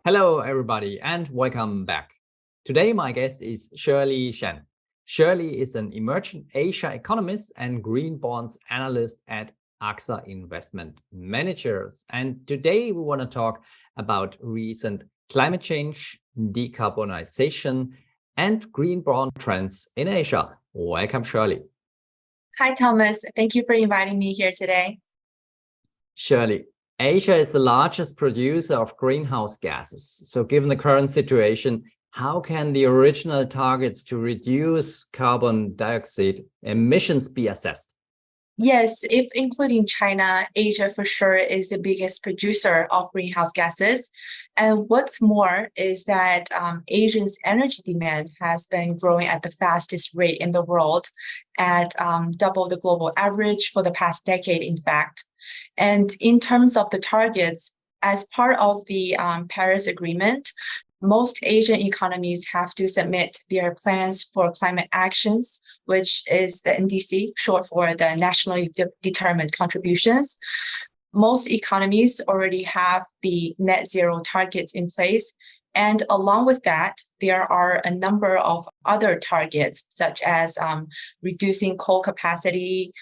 Hello, everybody, and welcome back. Today, my guest is Shirley Shen. Shirley is an emerging Asia economist and green bonds analyst at AXA Investment Managers. And today, we want to talk about recent climate change, decarbonization, and green bond trends in Asia. Welcome, Shirley. Hi, Thomas. Thank you for inviting me here today. Shirley, Asia is the largest producer of greenhouse gases. So given the current situation, how can the original targets to reduce carbon dioxide emissions be assessed? Yes, if including China, Asia for sure is the biggest producer of greenhouse gases. And what's more is that Asia's energy demand has been growing at the fastest rate in the world at double the global average for the past decade, in fact. And in terms of the targets, as part of the Paris Agreement, most Asian economies have to submit their plans for climate actions, which is the NDC, short for the nationally determined contributions. Most economies already have the net zero targets in place. And along with that, there are a number of other targets, such as reducing coal capacity,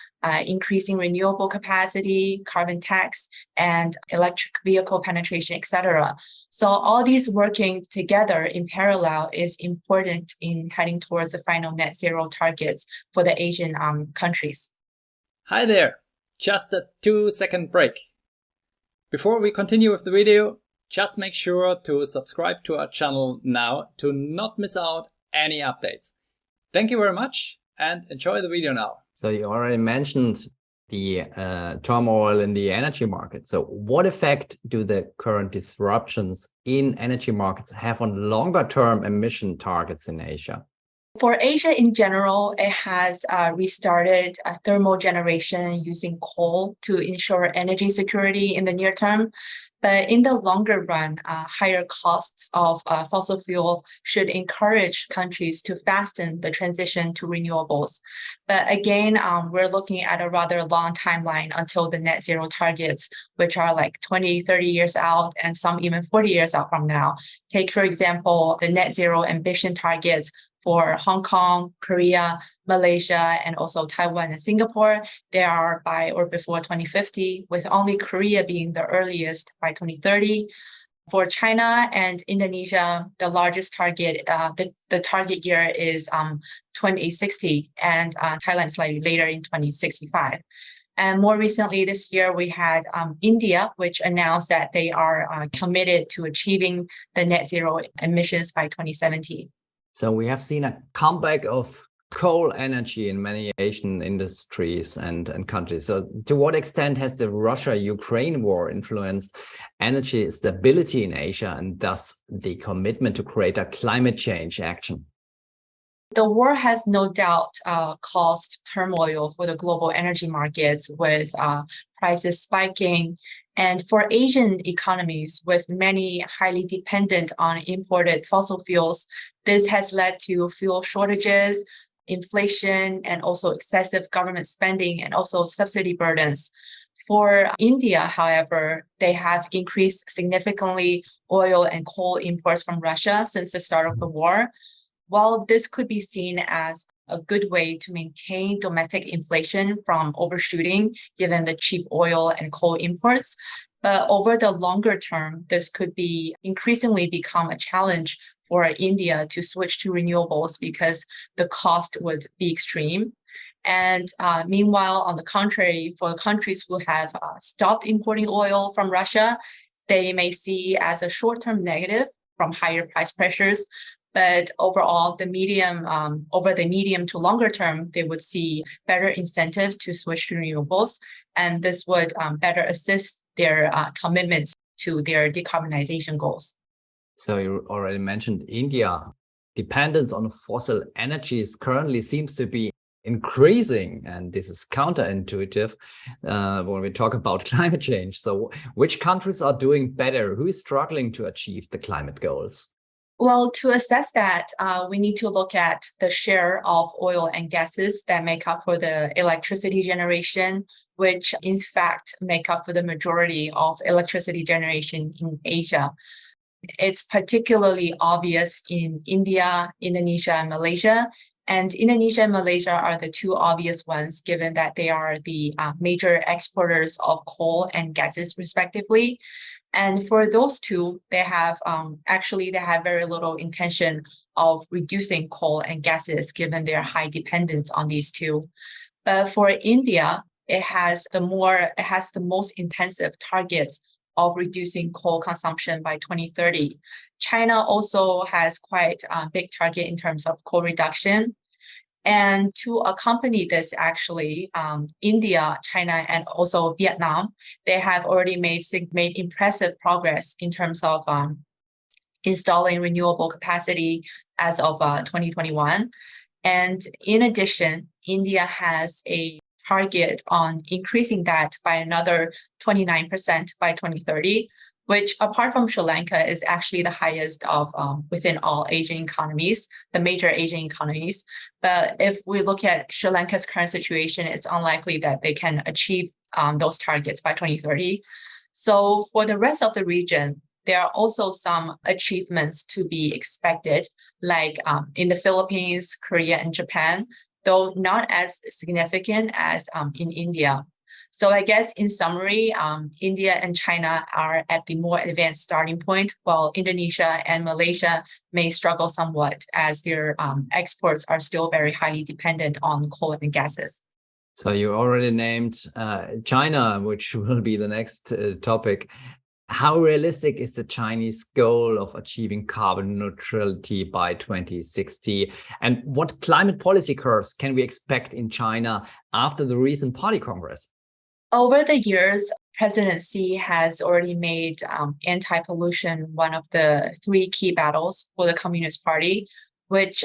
increasing renewable capacity, carbon tax, and electric vehicle penetration, etc. So all these working together in parallel is important in heading towards the final net zero targets for the Asian countries. Hi there, just a 2-second break. Before we continue with the video, just make sure to subscribe to our channel now to not miss out any updates. Thank you very much and enjoy the video now. So you already mentioned the turmoil in the energy market. So what effect do the current disruptions in energy markets have on longer term emission targets in Asia? For Asia in general, it has restarted thermal generation using coal to ensure energy security in the near term. But in the longer run, higher costs of fossil fuel should encourage countries to fasten the transition to renewables. But again, we're looking at a rather long timeline until the net zero targets, which are like 20, 30 years out, and some even 40 years out from now. Take, for example, the net zero ambition targets for Hong Kong, Korea, Malaysia, and also Taiwan and Singapore. They are by or before 2050, with only Korea being the earliest by 2030. For China and Indonesia, the largest target, the target year is 2060, and Thailand slightly later in 2065. And more recently this year, we had India, which announced that they are committed to achieving the net zero emissions by 2070. So we have seen a comeback of coal energy in many Asian industries and countries. So to what extent has the Russia-Ukraine war influenced energy stability in Asia and thus the commitment to greater climate change action? The war has no doubt caused turmoil for the global energy markets, with prices spiking. And for Asian economies, with many highly dependent on imported fossil fuels, this has led to fuel shortages, inflation, and also excessive government spending and also subsidy burdens. For India, however, they have increased significantly oil and coal imports from Russia since the start of the war. While this could be seen as a good way to maintain domestic inflation from overshooting, given the cheap oil and coal imports, but over the longer term, this could be increasingly become a challenge for India to switch to renewables because the cost would be extreme. And meanwhile, on the contrary, for countries who have stopped importing oil from Russia, they may see as a short-term negative from higher price pressures. But overall, over the medium to longer term, they would see better incentives to switch to renewables, and this would better assist their commitments to their decarbonization goals. So you already mentioned India. Dependence on fossil energies currently seems to be increasing, and this is counterintuitive when we talk about climate change. So which countries are doing better? Who is struggling to achieve the climate goals? Well, to assess that, we need to look at the share of oil and gases that make up for the electricity generation, which in fact make up for the majority of electricity generation in Asia. It's particularly obvious in India, Indonesia, and Malaysia. And Indonesia and Malaysia are the two obvious ones, given that they are the major exporters of coal and gases, respectively. And for those two, they have very little intention of reducing coal and gases, given their high dependence on these two. But for India, it has the most intensive targets of reducing coal consumption by 2030. China also has quite a big target in terms of coal reduction. And to accompany this, actually, India, China, and also Vietnam, they have already made impressive progress in terms of installing renewable capacity as of 2021. And in addition, India has a target on increasing that by another 29% by 2030, which, apart from Sri Lanka, is actually the highest of within all Asian economies, the major Asian economies. But if we look at Sri Lanka's current situation, it's unlikely that they can achieve those targets by 2030. So for the rest of the region, there are also some achievements to be expected, like in the Philippines, Korea, and Japan, though not as significant as in India. So I guess in summary, India and China are at the more advanced starting point, while Indonesia and Malaysia may struggle somewhat as their exports are still very highly dependent on coal and gases. So you already named China, which will be the next topic. How realistic is the Chinese goal of achieving carbon neutrality by 2060? And what climate policy curves can we expect in China after the recent Party Congress? Over the years, President Xi has already made anti-pollution one of the three key battles for the Communist Party, which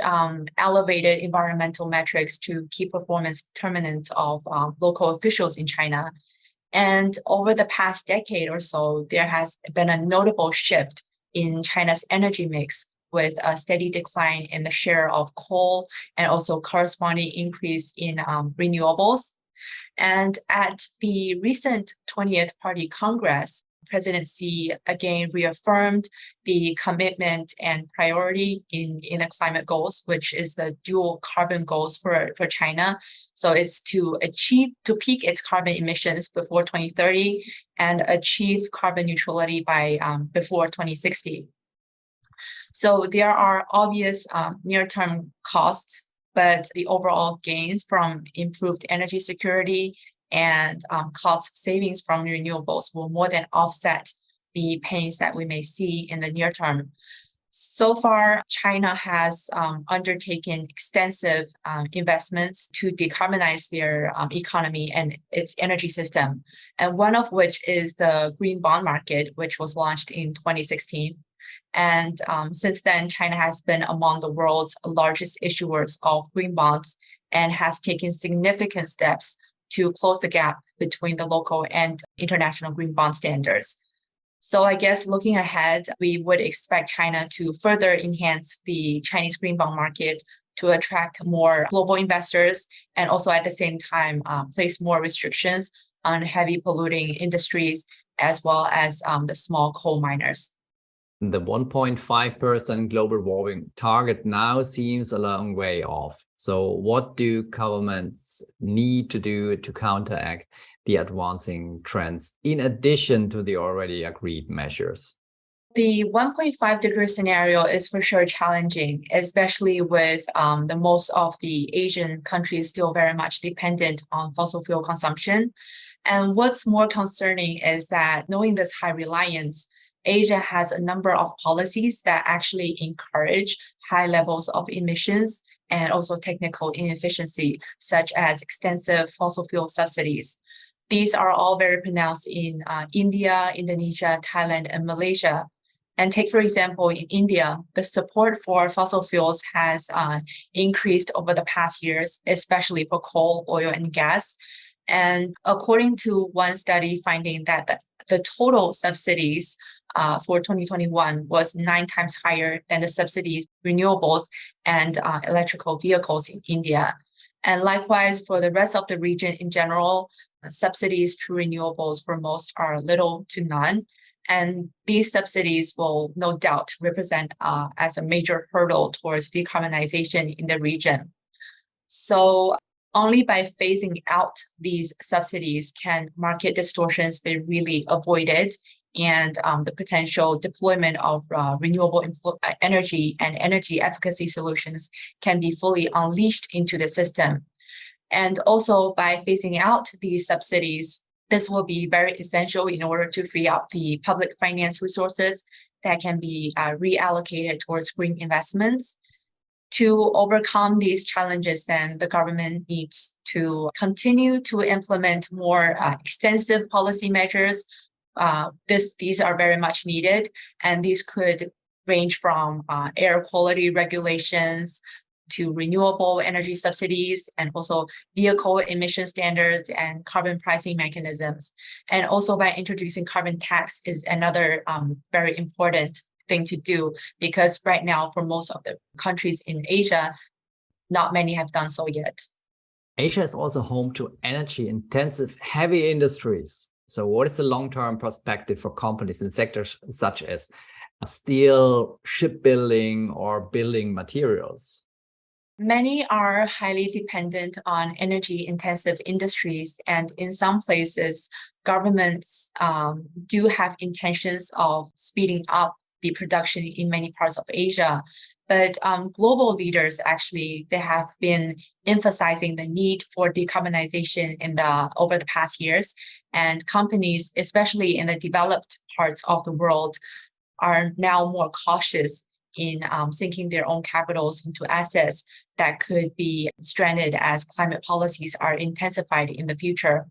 elevated environmental metrics to key performance determinants of local officials in China. And over the past decade or so, there has been a notable shift in China's energy mix, with a steady decline in the share of coal and also corresponding increase in renewables. And at the recent 20th Party Congress, President Xi again reaffirmed the commitment and priority in the climate goals, which is the dual carbon goals for China. So it's to peak its carbon emissions before 2030 and achieve carbon neutrality by before 2060. So there are obvious near-term costs, but the overall gains from improved energy security and cost savings from renewables will more than offset the pains that we may see in the near term. So far, China has undertaken extensive investments to decarbonize their economy and its energy system, and one of which is the green bond market, which was launched in 2016. And since then, China has been among the world's largest issuers of green bonds and has taken significant steps to close the gap between the local and international green bond standards. So I guess looking ahead, we would expect China to further enhance the Chinese green bond market to attract more global investors and also at the same time place more restrictions on heavy polluting industries as well as the small coal miners. The 1.5% global warming target now seems a long way off. So what do governments need to do to counteract the advancing trends in addition to the already agreed measures? The 1.5 degree scenario is for sure challenging, especially with the most of the Asian countries still very much dependent on fossil fuel consumption. And what's more concerning is that knowing this high reliance, Asia has a number of policies that actually encourage high levels of emissions and also technical inefficiency, such as extensive fossil fuel subsidies. These are all very pronounced in India, Indonesia, Thailand, and Malaysia. And take, for example, in India, the support for fossil fuels has increased over the past years, especially for coal, oil, and gas. And according to one study finding that the total subsidies for 2021 was 9 times higher than the subsidies renewables and electrical vehicles in India. And likewise, for the rest of the region in general, subsidies to renewables for most are little to none. And these subsidies will no doubt represent as a major hurdle towards decarbonization in the region. So only by phasing out these subsidies can market distortions be really avoided, and the potential deployment of renewable energy and energy efficacy solutions can be fully unleashed into the system. And also by phasing out these subsidies, this will be very essential in order to free up the public finance resources that can be reallocated towards green investments. To overcome these challenges, then the government needs to continue to implement more extensive policy measures. These are very much needed, and these could range from air quality regulations to renewable energy subsidies, and also vehicle emission standards and carbon pricing mechanisms. And also by introducing carbon tax is another very important thing to do, because right now for most of the countries in Asia, not many have done so yet. Asia is also home to energy-intensive heavy industries. So what is the long-term perspective for companies in sectors such as steel, shipbuilding, or building materials? Many are highly dependent on energy-intensive industries, and in some places, governments do have intentions of speeding up the production in many parts of Asia. But global leaders actually, they have been emphasizing the need for decarbonization over the past years. And companies, especially in the developed parts of the world, are now more cautious in sinking their own capitals into assets that could be stranded as climate policies are intensified in the future.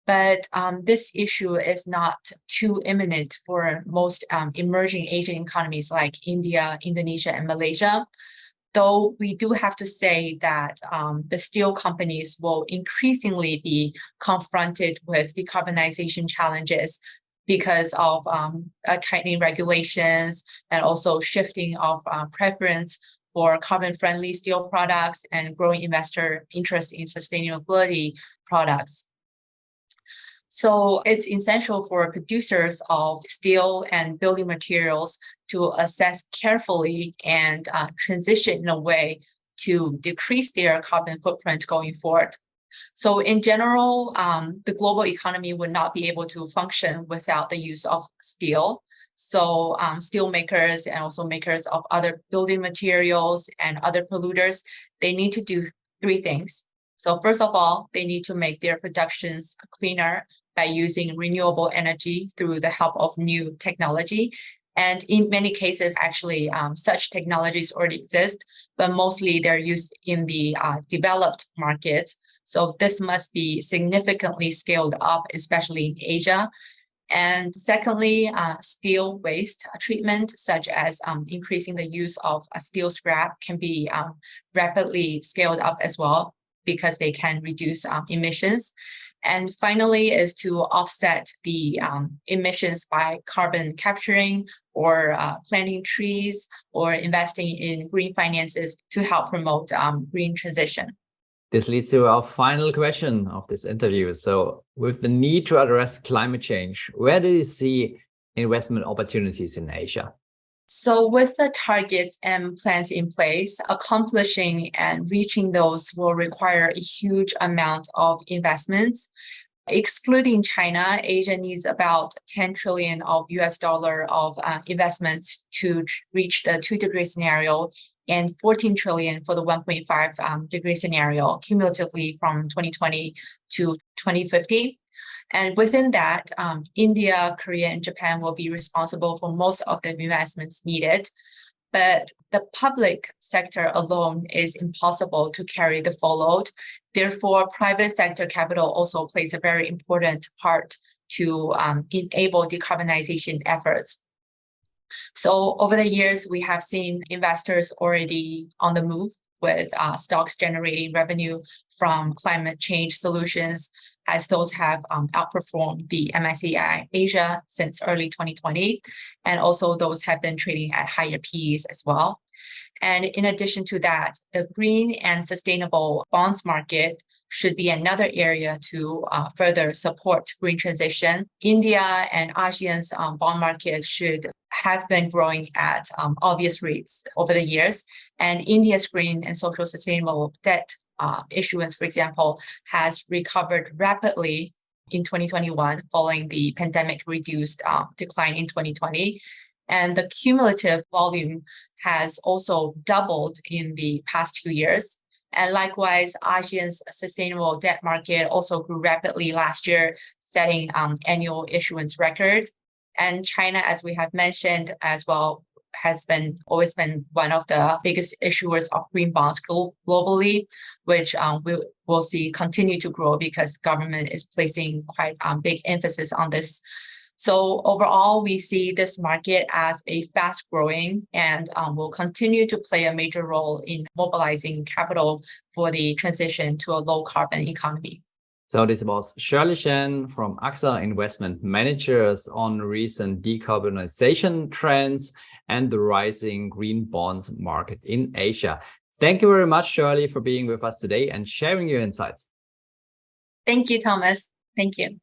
But this issue is not too imminent for most emerging Asian economies like India, Indonesia, and Malaysia. Though we do have to say that the steel companies will increasingly be confronted with decarbonization challenges because of tightening regulations and also shifting of preference for carbon-friendly steel products and growing investor interest in sustainability products. So it's essential for producers of steel and building materials to assess carefully and transition in a way to decrease their carbon footprint going forward. So in general, the global economy would not be able to function without the use of steel. So steel makers and also makers of other building materials and other polluters, they need to do three things. So first of all, they need to make their productions cleaner by using renewable energy through the help of new technology. And in many cases, actually, such technologies already exist, but mostly they're used in the developed markets. So this must be significantly scaled up, especially in Asia. And secondly, steel waste treatment, such as increasing the use of steel scrap, can be rapidly scaled up as well, because they can reduce emissions. And finally is to offset the emissions by carbon capturing or planting trees or investing in green finances to help promote green transition. This leads to our final question of this interview. So with the need to address climate change, where do you see investment opportunities in Asia? So with the targets and plans in place, accomplishing and reaching those will require a huge amount of investments. Excluding China, Asia needs about 10 trillion of US dollar of investments to reach the 2-degree scenario, and 14 trillion for the 1.5 degree scenario cumulatively from 2020 to 2050. And within that, India, Korea, and Japan will be responsible for most of the investments needed. But the public sector alone is impossible to carry the full load. Therefore, private sector capital also plays a very important part to enable decarbonization efforts. So over the years, we have seen investors already on the move with stocks generating revenue from climate change solutions, as those have outperformed the MSCI Asia since early 2020. And also those have been trading at higher PEs as well. And in addition to that, the green and sustainable bonds market should be another area to further support green transition. India and ASEAN's bond markets should have been growing at obvious rates over the years. And India's green and social sustainable debt issuance, for example, has recovered rapidly in 2021 following the pandemic-reduced decline in 2020. And the cumulative volume has also doubled in the past 2 years. And likewise, ASEAN's sustainable debt market also grew rapidly last year, setting annual issuance record. And China, as we have mentioned as well, has always been one of the biggest issuers of green bonds globally, which we'll see continue to grow because government is placing quite big emphasis on this. So overall, we see this market as a fast-growing and will continue to play a major role in mobilizing capital for the transition to a low-carbon economy. So this was Shirley Shen from AXA Investment Managers on recent decarbonization trends and the rising green bonds market in Asia. Thank you very much, Shirley, for being with us today and sharing your insights. Thank you, Thomas. Thank you.